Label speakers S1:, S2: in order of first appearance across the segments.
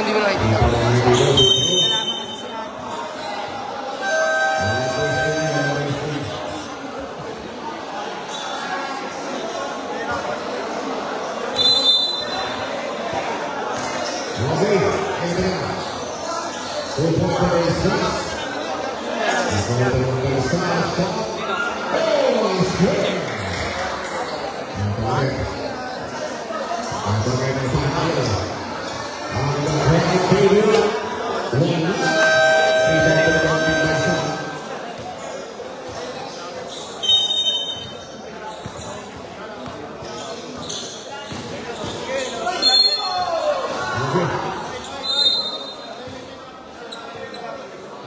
S1: hindi mo nakikita.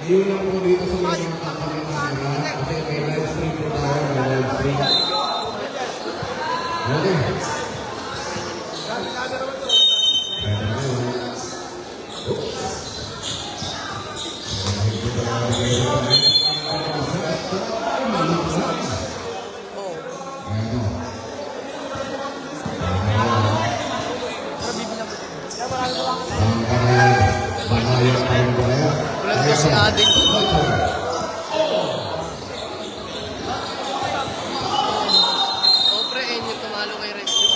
S2: Ayun lang po dito sa mga kapalitan kasi may live stream po tayo, may live stream. Okay.
S1: Walang kasi ading. Pre, Enyo tumalo kay Rescue.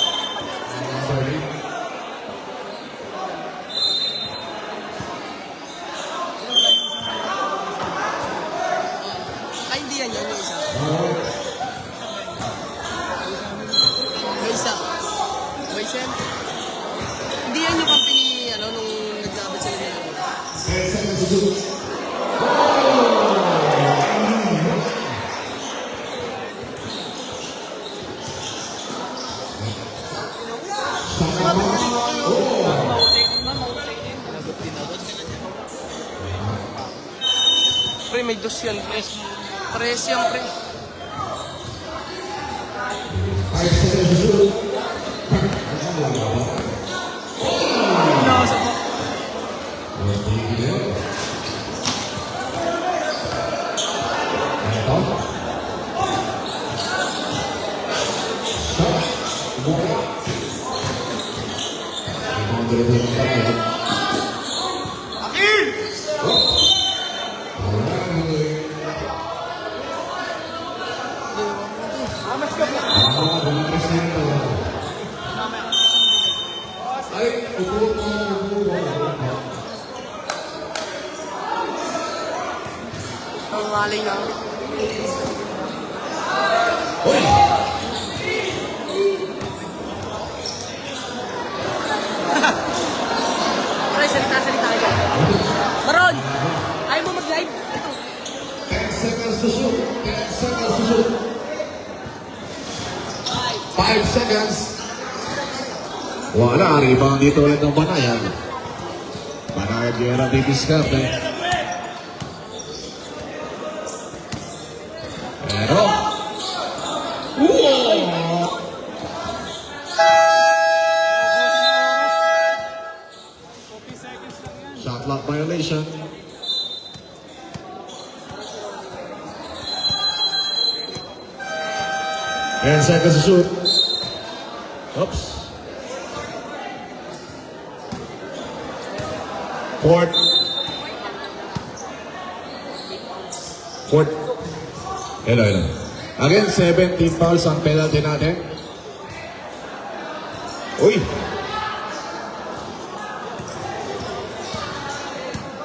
S1: Ay, hindi yan yung isa. May isa. May sen. Hindi yan yung company, nung naglaban sila nila. Pre, may dos yan, pre. Pares yan, pre. Nakasap mo. Ang ngalay na. Pre, salita kayo. Maron! Ayaw mo mag-live? Ito.
S2: 10 seconds to shoot. 10 seconds to shoot. 5 seconds. Wala, rebound dito ulit ng Banayan. Banayan Guerra didiskarte. Pero, shot clock violation. And seconds to shoot. Oops. Fourth. Hello. Again, 17 fouls ang penalty natin. Uy!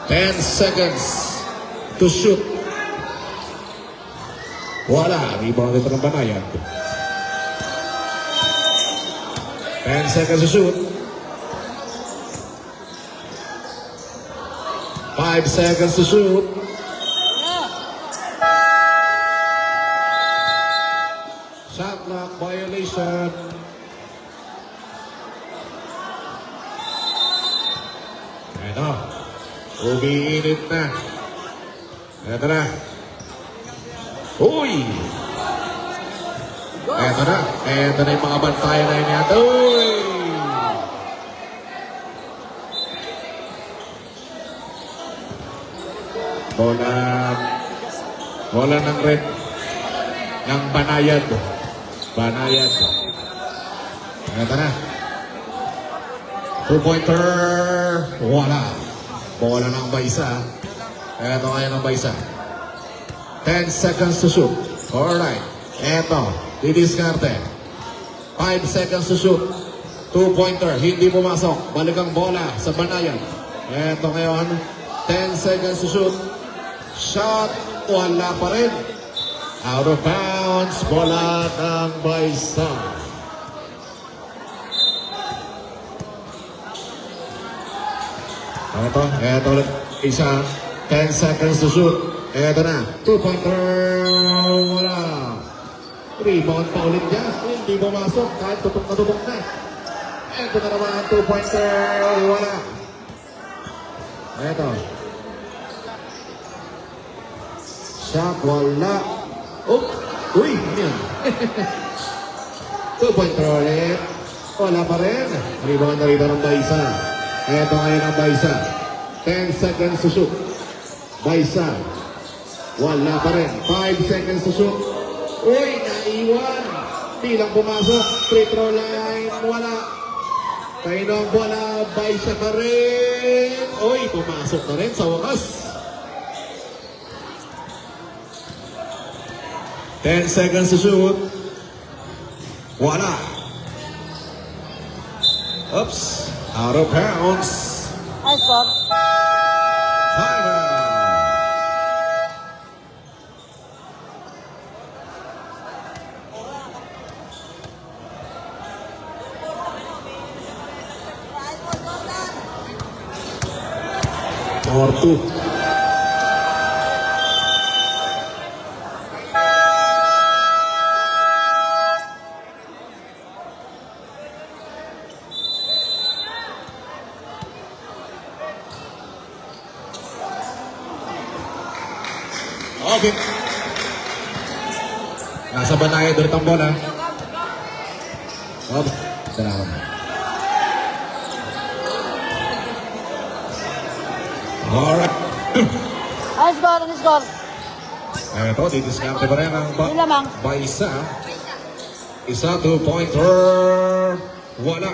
S2: 10 seconds to shoot. Wala. Rebound ito ng Banayan. 10 seconds to shoot. 5 seconds to shoot. Shot clock violation. Ito. Umiinit na. Ito na. Uy! Ito na. Ito na yung mga bantayan na yun. Uy! Bola ng red ng Banayad. Ito na. 2-pointer. Wala. Bola ng Baisa. Eto ngayon ang Baisa. 10 seconds to shoot. Alright. Eto. Didiskarte. 5 seconds to shoot. 2-pointer. Hindi pumasok. Balik ang bola sa Banayan. Eto ngayon. 10 seconds to shoot. Shot. Wala pa rin. Out of bounds. Bola ng Baisa. Eto ulit. Isa. 10 seconds to shoot. Eto na. 2-pointer. Wala. Rebound pa ulit niya. Hindi pumasok. Kahit tutok na tutok na. Eto na naman. 2-pointer. Wala. Eto. Shot. Wala. Oh. Uy. Yan. 2-pointer ulit. Wala pa rin. Rebound na rito ng Baisa. Eto ngayon ang Baisa. 10 seconds to shoot. Baisa. Wala pa rin. 5 seconds to shoot. Uy, naiwan. Di lang pumasok. Free throw line. Wala. Kayo ng bola. Baisa pa rin. Uy, pumasok na rin sa wakas. 10 seconds to shoot. Wala. Oops. Out of bounds.
S3: Nice ball.
S2: Timeout. Or 2. Okay. Nasa Banaya ulit ang bola. Oops. Salamat. Alright.
S3: Nice goal, nice goal.
S2: Eto, didiskarte pa rin ang
S3: Yun lamang.
S2: Baisa. Isa, 2-pointer. Wala.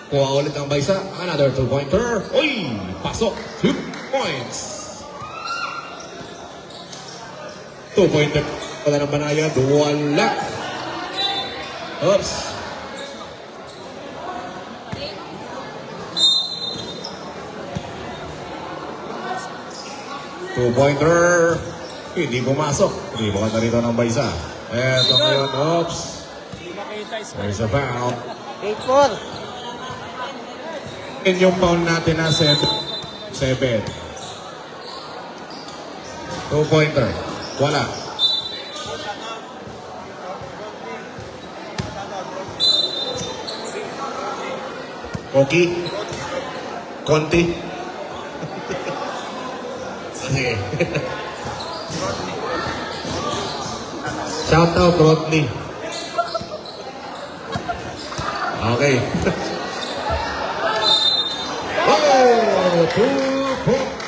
S2: Kuha ulit ang Baisa. Another 2-pointer. Uy! Pasok. 2 points. 2-pointer. Wala ng Banayad. Wala. Oops. Two-pointer. Hindi pumasok. Rebound na rito ng Baisa. Eto ngayon. Oops. There's a foul.
S3: 8-4.
S2: And yung foul natin na 7. 7. Two-pointer. Wala. Okay. Konti. Sige. Shout out Rodney. Okay. Oh, 2 points.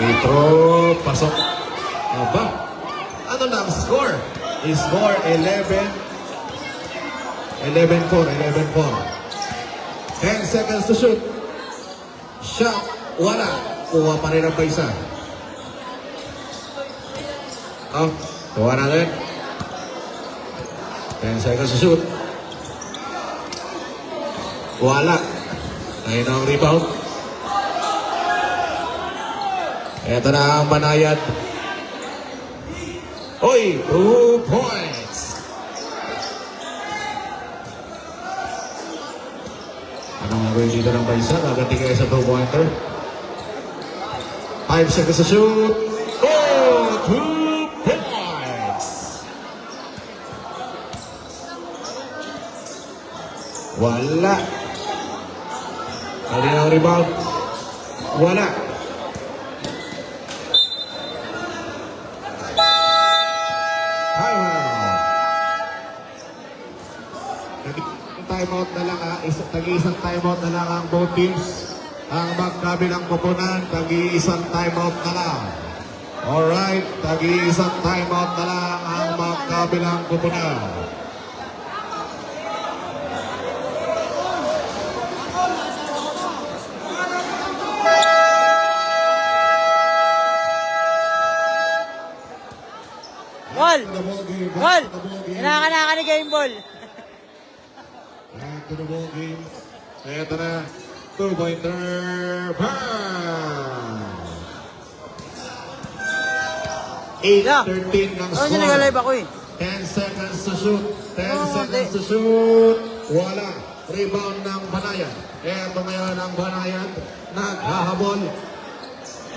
S2: Petro, pasok. Aba. Ano na ang score? Score 11-4. 10 seconds to shoot. Shot. Wala. Kuha pa rin ang Baisa. Oh, kuha natin. 10 seconds to shoot. Wala. Ayun ang rebound. Ito na ang Banayad. Oy, 2 points. Anong gagawin dito ng Baisa? Gaganti kayo sa 2-pointer. 5 seconds to shoot. Oh, 2 points. Wala. Ano ang rebound? Wala. Timeout na lang tag-iisang timeout na lang ang both teams. Ang magkabilang koponan, tag-iisang timeout na lang. Alright, tag-iisang timeout na lang ang ng magkabilang kupunan.
S3: Ball!
S2: The ball game.
S3: Ball!
S2: The ball game.
S3: Kinakanaka ni Game Ball.
S2: Back to the ball game. Ito na. 2-pointer. Bang! 8-13 ng
S3: Ano nyo nag-live ako eh?
S2: 10 seconds to shoot. 10
S3: Oo,
S2: seconds
S3: hindi.
S2: to shoot. Wala. Rebound ng Banayan. Ito ngayon ang Banayan. Naghahabol.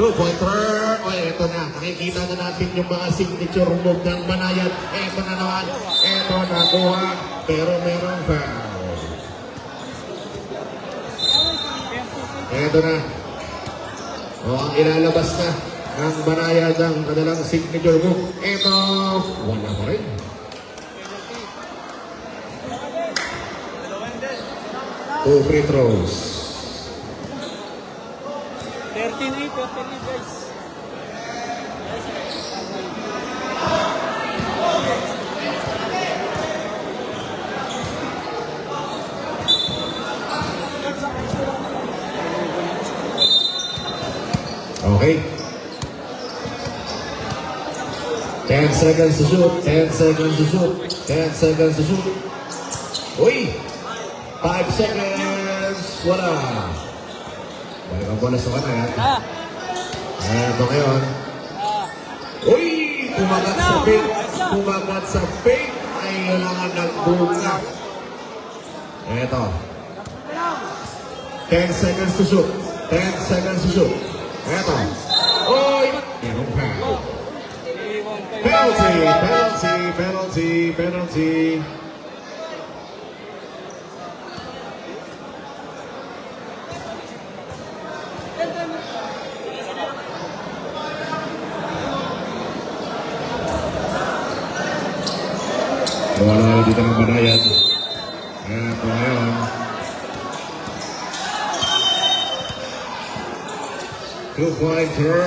S2: 2-pointer. O ito na. Nakikita na natin yung mga signature move ng Banayan. Ito na naman. Ito nakuha. Pero merong foul. Ito na. O ang ilalabas na ng Banayan ng kanilang signature move. Ito. Wala pa rin. Two free throws.
S3: 13-8 guys.
S2: Okay. 10 seconds to shoot. 10 seconds to shoot. 10 seconds to shoot. Uy! 5 seconds. Wala. Balik ang bola sa kanan. Ito ngayon. Uy! Kumagat sa paint. Kumagat sa paint. Ay, kailangan nagbunga. Ito. 10 seconds to shoot. 10 seconds to shoot. Ito. Uy! Merong foul. Penalty! Penalty! Penalty! Penalty! Wala dito ng Banayan. Ito ngayon. Two-pointer.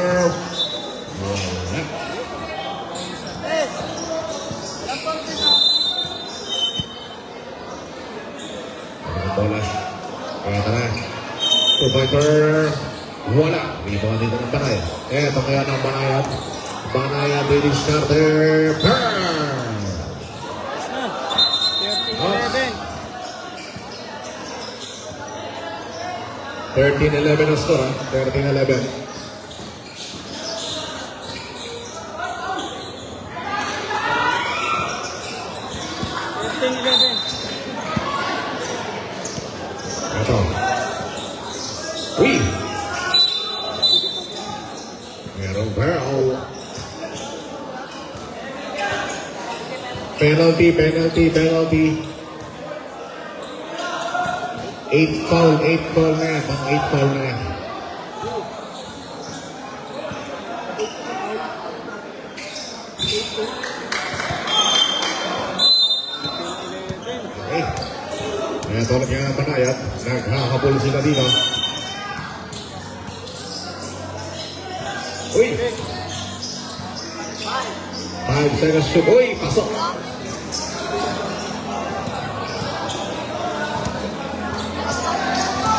S2: Wala. Ang bola. Ito na. Two-pointer. Wala. Dito dito ng Banayan. Ito kaya ng Banayan. Banayan, Dennis Carter. Burn! 13-11 ang score, 13-11. Ito. Uy! Merong foul. Penalty, penalty, penalty. 8 foul na yan. Pang 8 foul na yan. Okay. Kaya tulad nga ang Banayan, naghahabol sila dito. Uy! 5 seconds shoot. Uy! Pasok!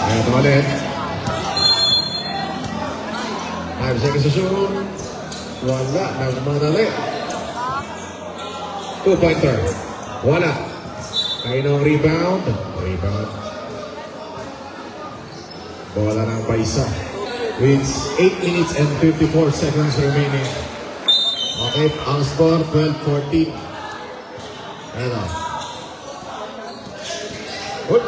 S2: Kaya ito ulit. 5 seconds to shoot. Wala. Nagmadali. Two-pointer. Wala. Kayo ng rebound. Rebound. Bola ng Paisa. With 8 minutes and 54 seconds remaining. Okay, ang score 12-14. Ito. Uy!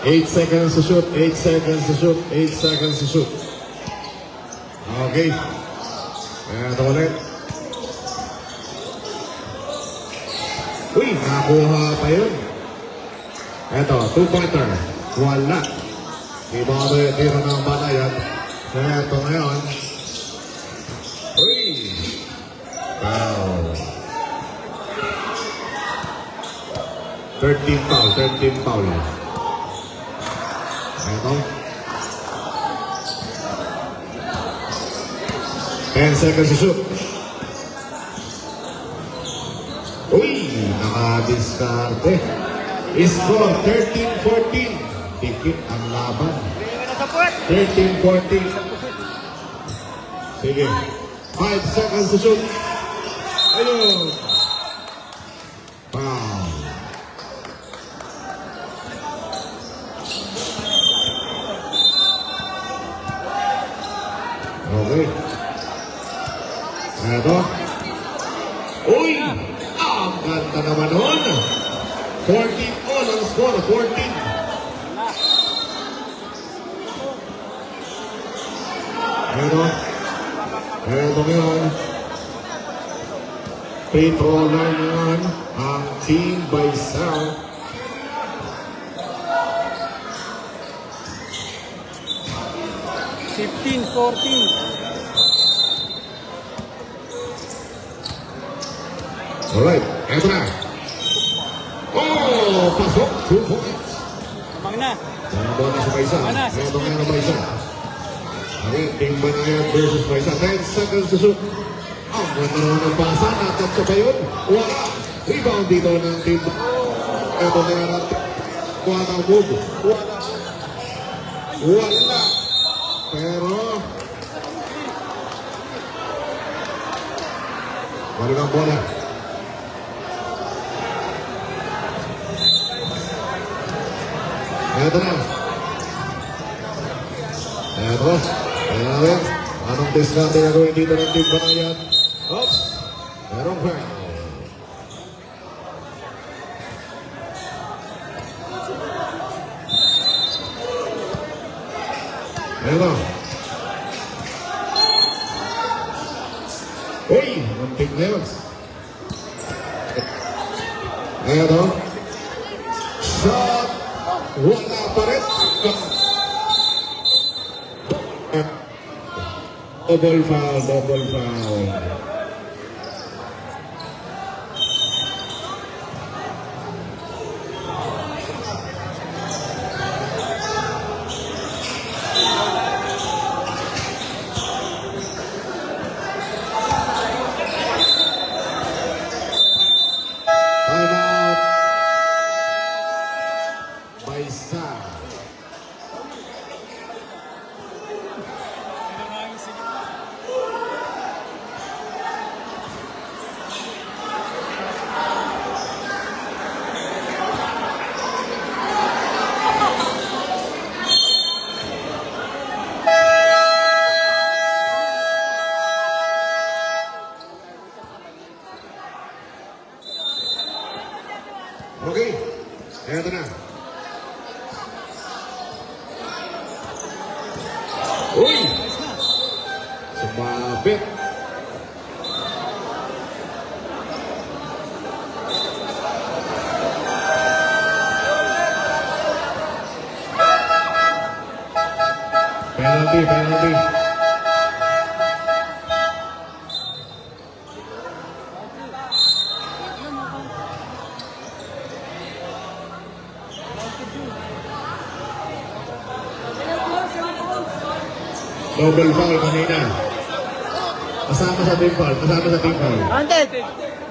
S2: 8 seconds to shoot, 8 seconds to shoot, 8 seconds to shoot. Okay. Ito ulit. Uy, nakuha pa yun. Ito, two-pointer. Wala. Iba ko yung tiro ng Banayan. Ito ngayon. Uy! Foul. 13 foul, 13 foul. Ito. 10 seconds to shoot. Uy, nakadiskarte. Score 13-14. Tikit ang laban. 13-14. Sige. 5 seconds to shoot. Ayun. Foul. Okay. Eto. Uy! Ang ganda naman nun. 14 all ang score. 14. Eto. Eto ngayon. Free throw line ngayon ang team by Sal.
S3: Fifteen, 14.
S2: Alright, eto na. Oh, pasok. 2 points.
S3: Amang na.
S2: Doon na si Baisa. Eto nga na Baisa. Okay, Team Banayad versus Baisa. 10 seconds to shoot. Ang ganda naman ng basa. Natatsa pa yun. Wala. Rebound dito ng team. Eto na nga natin. Wala move. Wala. Wala. Pero balik ang bola. Eto na. Eto. Ayan na rin. Anong diskarte na gawin dito ng team Banayad? Oops. Merong foul. Eto. Uy! Muntik na yun. Eto. Shot! Wala pa rin. Double foul, double foul. Time out. Baisa. Okay, eto na. Uy! Sumabit. Penalty, penalty. Double foul kanina. Kasama sa team foul. Kasama sa team foul.
S3: Counted.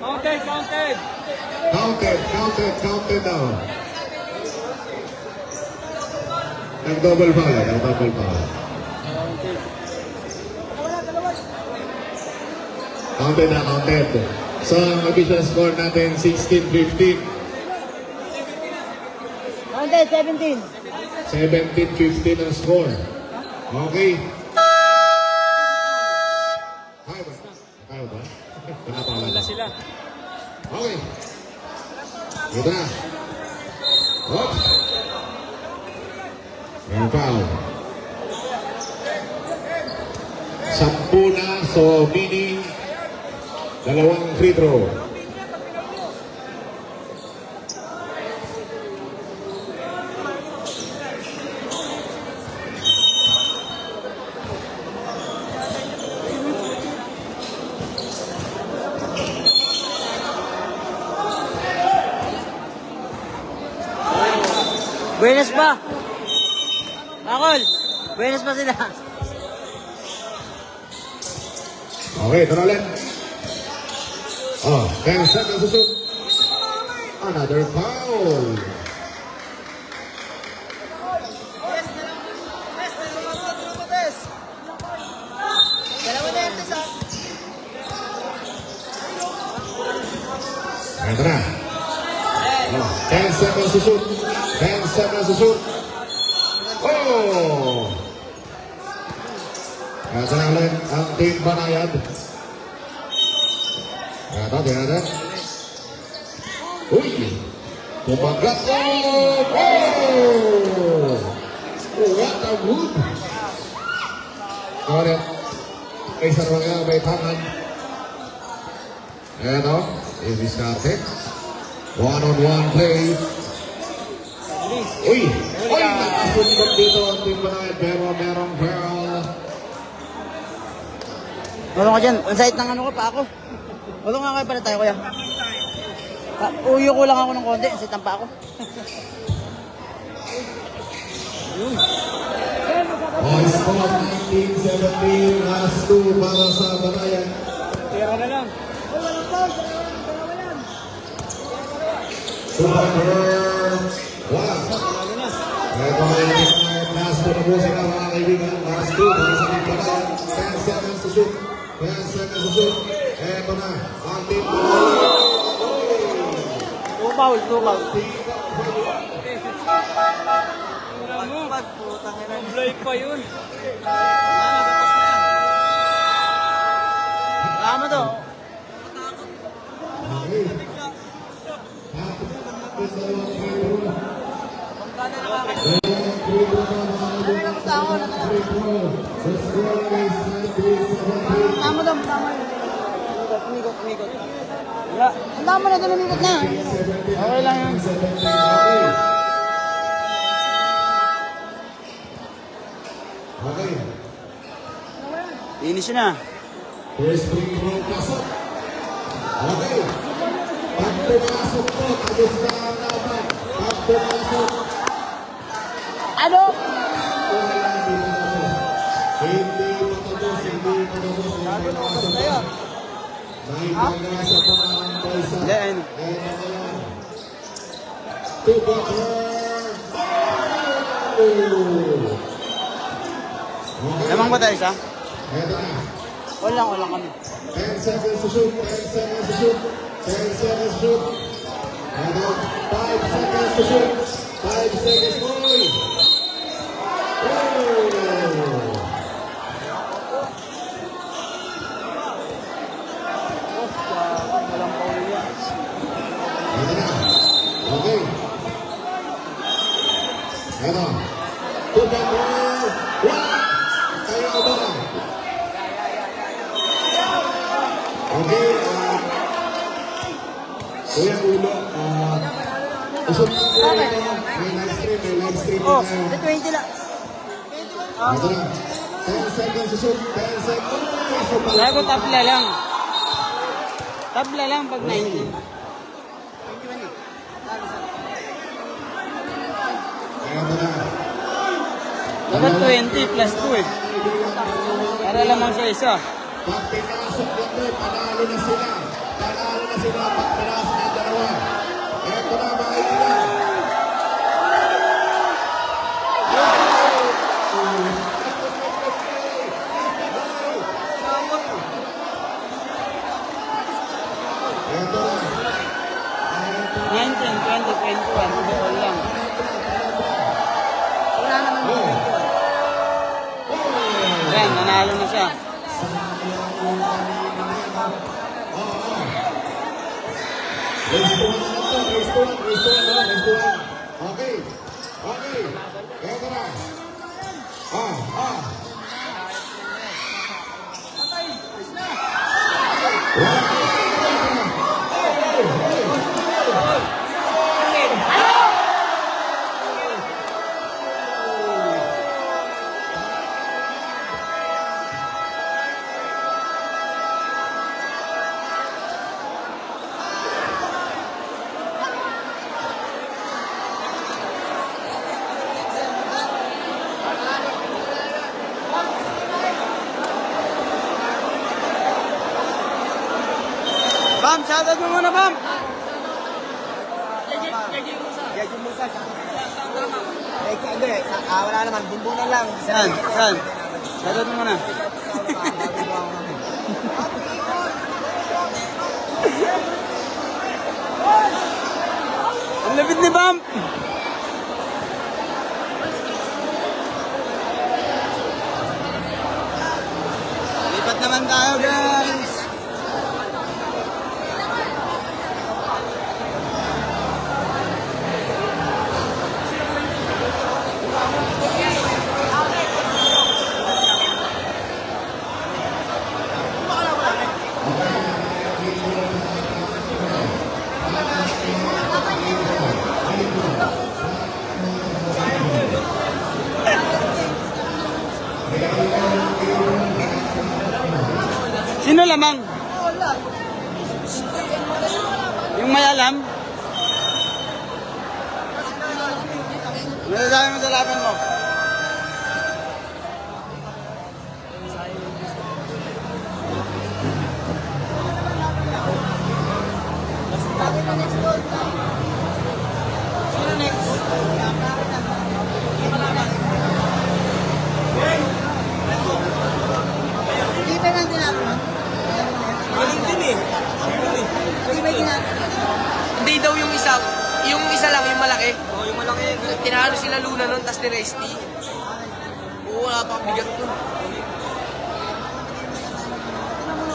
S3: Counted, counted.
S2: Counted, counted, counted daw. Nag-double foul. Nag-double foul. Counted na, counted. So, ang official score natin, 16-15.
S3: Counted, 17.
S2: 17-15 ang score. Okay. Kaya ba? Kaya ba? Pinapala
S3: Wala sila.
S2: Okay. Ito na. Oops. May foul. 10 na, so meaning 2 free throw.
S3: Buenas pa. Akol. Buenas pa sila.
S2: Okay, ito na ulit. Oh, 10 seconds to shoot. Another foul. Ito na. Oh, 10 seconds to shoot. 10 seconds to shoot. Oh! Ito na ulit ang Team Banayad. Ito, tingnan natin. Uy! Pumagat! Oh! Oh! What a wood! Ulit. Isa naman nga may tangan. Ito, i-discarte. One-on-one play. Uy! Uy! Nakasumbag dito ang Team Banayad pero merong foul.
S3: Tulong ka dyan. Ang site ng ano ko pa ako. Tulong nga kayo pala tayo, kuya. Uyo ko lang ako ng konti. Ang site ng pa ako.
S2: Boys score 19-17. Last two para sa Banayad.
S3: Tira na lang.
S2: Super wala. Ito ay last two na po sila mga kaibigan. Last two para sa Team Banayad. 10 seconds to shoot. 10 seconds to shoot. Ito na ang Team Banayad.
S3: Tumaw, tumaw. Blake pa yun. Tama to.
S2: Okay.
S3: Tama daw, tama yun. Umikot, umikot. Wala. Ang tama na doon, umikot na. Okay lang yun.
S2: Okay.
S3: Finish na.
S2: First free throw pasok. Okay. Pag pumasok po, tapos na ang laban. Pag pumasok.
S3: Ano?
S2: Hindi patapos, hindi patapos. Naipagasa po ang Baisa.
S3: Hindi, ayun.
S2: Two-butler.
S3: Lamang ba tayo sa?
S2: Eto na.
S3: Walang kami.
S2: 10 seconds to shoot. 10 seconds to shoot. 10 seconds to shoot. And 5 seconds to shoot. 5 seconds boy.
S3: Walang pauli yan.
S2: Ito na. Okay. Ito. Two-butler. Kayo ba? Okay, Kuya Ulo, usap na po ito. May live stream
S3: Oh,
S2: tayo.
S3: the 20 lang.
S2: Ito na. 10 seconds to shoot. 10 seconds.
S3: Sabi ko tabla lang. Tabla lang pag 19.
S2: Ito na.
S3: Dapat 20 plus 2 eh. Para lamang sa isa.
S2: Pag pinasok nito, panalo na sila. Panalo na sila pag pinasok ng dalawa. Ito na mga kaibigan. Ito na.
S3: 19, 20, 21. Bukol lang. Wala naman
S2: Oh.
S3: Ayan, nanalo na siya.
S2: Raise to one na lang to. Raise to one. Raise to one na lang. Raise to one. Okay. Okay. Ito na.
S3: Bam, shoutout mo muna, Bam.
S4: Wala naman, bumbunan lang.
S3: Saan? Saan? Shoutout mo muna. Ang lapit ni Bam. Lipat naman tayo, guys. Sino lamang? Yung may alam? Masasabi mo sa laban mo? Sino next?
S4: Hindi pa lang tinapon. Hindi ba tinapon?
S1: Hindi daw yung isa lang, yung malaki.
S3: Oh, yung malaki.
S1: Tinalo sila Luna nun, tas ni Resty. Oo, wala pang bigat nun.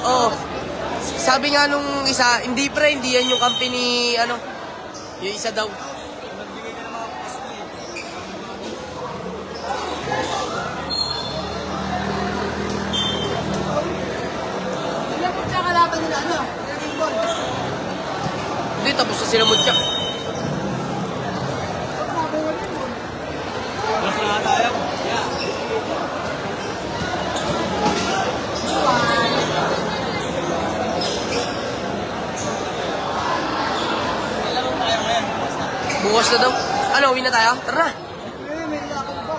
S1: Oo. Sabi nga nung isa, hindi pre, hindi yan yung company, ano, yung isa daw.
S4: Ilang po siya kalaban nila, ano?
S1: Hindi, tapos na sila mutyak. Bukas na daw. Ano, uwi na tayo? Tara na.
S4: May lakad pa.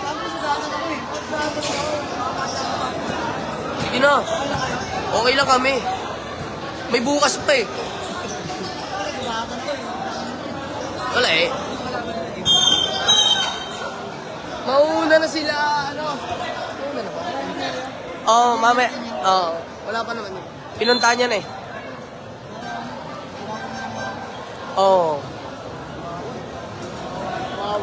S4: Tapos sa daan ako eh. Tapos ako.
S1: Sige na. Okay lang kami. May bukas pa eh. Wala eh. Mauuna na sila, ano? Mauuna na ba? Oo, mamaya. Oo, wala pa naman yun. Pinuntahan niya na eh. Oo.